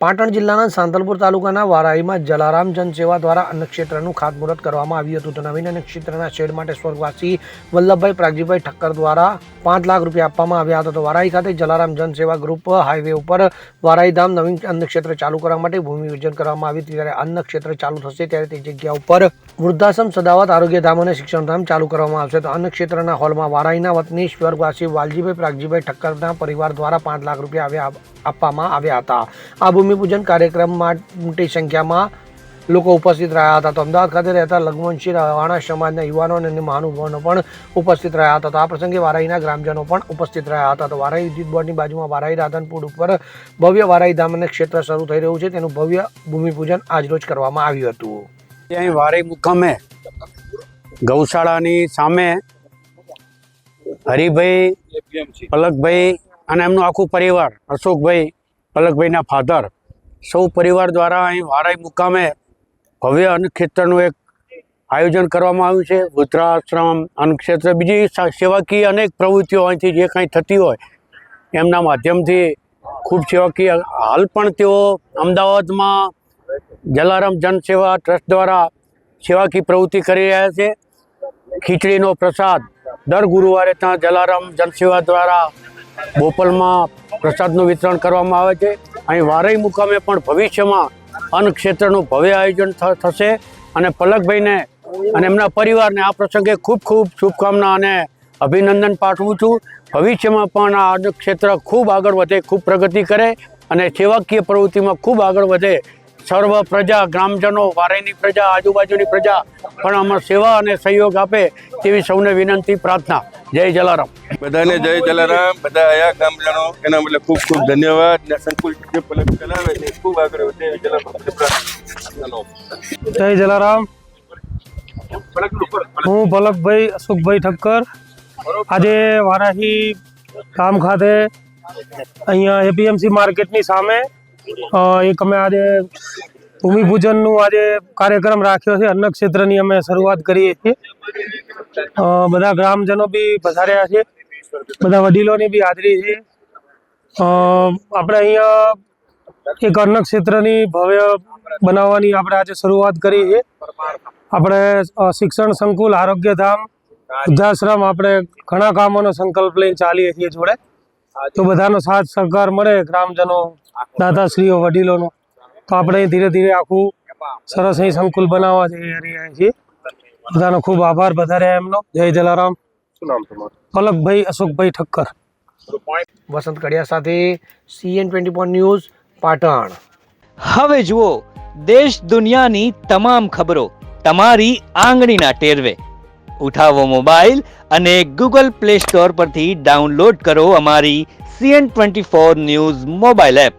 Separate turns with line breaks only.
પાટણ જિલ્લાના સાંતલપુર તાલુકાના વારાહીમાં જલારામ જનસેવા દ્વારા અન્નક્ષેત્રનું ખાતમુહૂર્ત કરવામાં આવ્યું હતું. તો નવીન અન્નક્ષેત્રના શેડ માટે સ્વર્ગવાસી વલ્લભભાઈ પ્રાગજીભાઈ ઠક્કર દ્વારા 5 લાખ રૂપિયા આપવામાં આવ્યા હતા. તો વારાહી ખાતે જલારામ જનસેવા ગ્રુપ હાઈવે ઉપર વારાહી ધામ નવીન અન્નક્ષેત્ર ચાલુ કરવા માટે ભૂમિપૂજન કરવામાં આવ્યું હતું. ત્યારે અન્નક્ષેત્ર ચાલુ થશે ત્યારે તે જગ્યા ઉપર વૃદ્ધાશ્રમ, સદાવત, આરોગ્યધામ અને શિક્ષણધામ ચાલુ કરવામાં આવશે. તો અન્નક્ષેત્રના હોલમાં વારાહીના વતની સ્વર્ગવાસી વાલજીભાઈ પ્રાગજીભાઈ ઠક્કરના પરિવાર દ્વારા 5 લાખ રૂપિયા આપવામાં આવ્યા હતા. આ ભૂમિપૂજન કાર્યક્રમમાં મોટી સંખ્યામાં લોકો ઉપસ્થિત રહ્યા હતા. તો અમદાવાદ ખાતે રહેતા લઘુવંશી રવાણા સમાજના યુવાનો અને મહાનુભાવોનો પણ ઉપસ્થિત રહ્યા હતા. તો આ પ્રસંગે વારાહીના ગ્રામજનો પણ ઉપસ્થિત રહ્યા હતા. તો વારાહી વિદ્યુત બોર્ડની બાજુમાં વારાહી રાધનપુર ઉપર ભવ્ય વારાહી ધામ અને ક્ષેત્ર શરૂ થઈ રહ્યું છે. તેનું ભવ્ય ભૂમિપૂજન આજરોજ કરવામાં આવ્યું હતું.
અહીં વારાહી મુકામે ગૌશાળાની સામે હરિભાઈ, પલકભાઈ અને એમનું આખું પરિવાર, અશોકભાઈ, પલકભાઈના ફાધર, સૌ પરિવાર દ્વારા અહીં વારાહી મુકામે ભવ્ય અન્નક્ષેત્રનું એક આયોજન કરવામાં આવ્યું છે. વૃદ્ધાશ્રમ, અન્નક્ષેત્ર, બીજી સેવાકીય અનેક પ્રવૃત્તિઓ અહીંથી જે કંઈ થતી હોય એમના માધ્યમથી ખૂબ સેવાકીય. હાલ પણ તેઓ અમદાવાદમાં જલારામ જનસેવા ટ્રસ્ટ દ્વારા સેવાકીય પ્રવૃત્તિ કરી રહ્યા છે. ખીચડીનો પ્રસાદ દર ગુરુવારે ત્યાં જલારામ જનસેવા દ્વારા બોપલમાં પ્રસાદનું વિતરણ કરવામાં આવે છે. અહીં વારાહી મુકામે પણ ભવિષ્યમાં અન્નક્ષેત્રનું ભવ્ય આયોજન થશે અને પલકભાઈને અને એમના પરિવારને આ પ્રસંગે ખૂબ ખૂબ શુભકામના અને અભિનંદન પાઠવું છું. ભવિષ્યમાં પણ આ અન્નક્ષેત્ર ખૂબ આગળ વધે, ખૂબ પ્રગતિ કરે અને સેવાકીય પ્રવૃત્તિમાં ખૂબ આગળ વધે. સર્વ પ્રજા, ગ્રામજનો, વારાહીની પ્રજા, આજુબાજુની પ્રજા પણ આમાં સેવા અને સહયોગ આપે તેવી સૌને વિનંતી, પ્રાર્થના. જય જલારામ.
બધાને જય જલારામ. બધા આયા ગામજનો એના માટે ખૂબ ખૂબ ધન્યવાદ. સંકુલ જે પલક ચલાવે છે ખૂબ આગળ વધે.
જય જલારામ. હું પલકભાઈ અશોકભાઈ ઠક્કર આજે વારાહી ગામ ખાતે અહીંયા એપીએમસી માર્કેટની સામે એક અમે આજે ભૂમિપૂજનનું આજે કાર્યક્રમ રાખ્યો છે. અન્નક્ષેત્રની અમે શરૂઆત કરીએ છીએ. બધા ગ્રામજનો બી પધાર્યા છે, બધા વડીલોની બી હાજરી છે. આપણે અહીંયા એક અન્નક્ષેત્રની ભવ્ય બનાવવાની આપણે આજે શરૂઆત કરી છે. આપણે શિક્ષણ સંકુલ, આરોગ્યધામ, વૃદ્ધાશ્રમ, આપણે ઘણા કામોનો સંકલ્પ લઈને ચાલીએ છીએ જોડે. તો બધાનો સાથ સહકાર મળે, ગ્રામજનો, દાદાશ્રીઓ, વડીલોનો, તો આપણે ધીરે ધીરે આખું સરસ અહીં સંકુલ બનાવવા જઈ રહ્યા છીએ. બધાનો ખૂબ આભાર વધાર્યા એમનો. જય જલારામ. પલકભાઈ અશોકભાઈ ઠક્કર.
વસંત કડિયા સાથે CN24 ન્યૂઝ, પાટણ.
હવે જુઓ દેશ દુનિયાની તમામ ખબરો તમારી આંગળીના ટેરવે. ઉઠાવો મોબાઈલ અને Google Play Store પરથી ડાઉનલોડ કરો અમારી CN24 ન્યૂઝ મોબાઈલ એપ.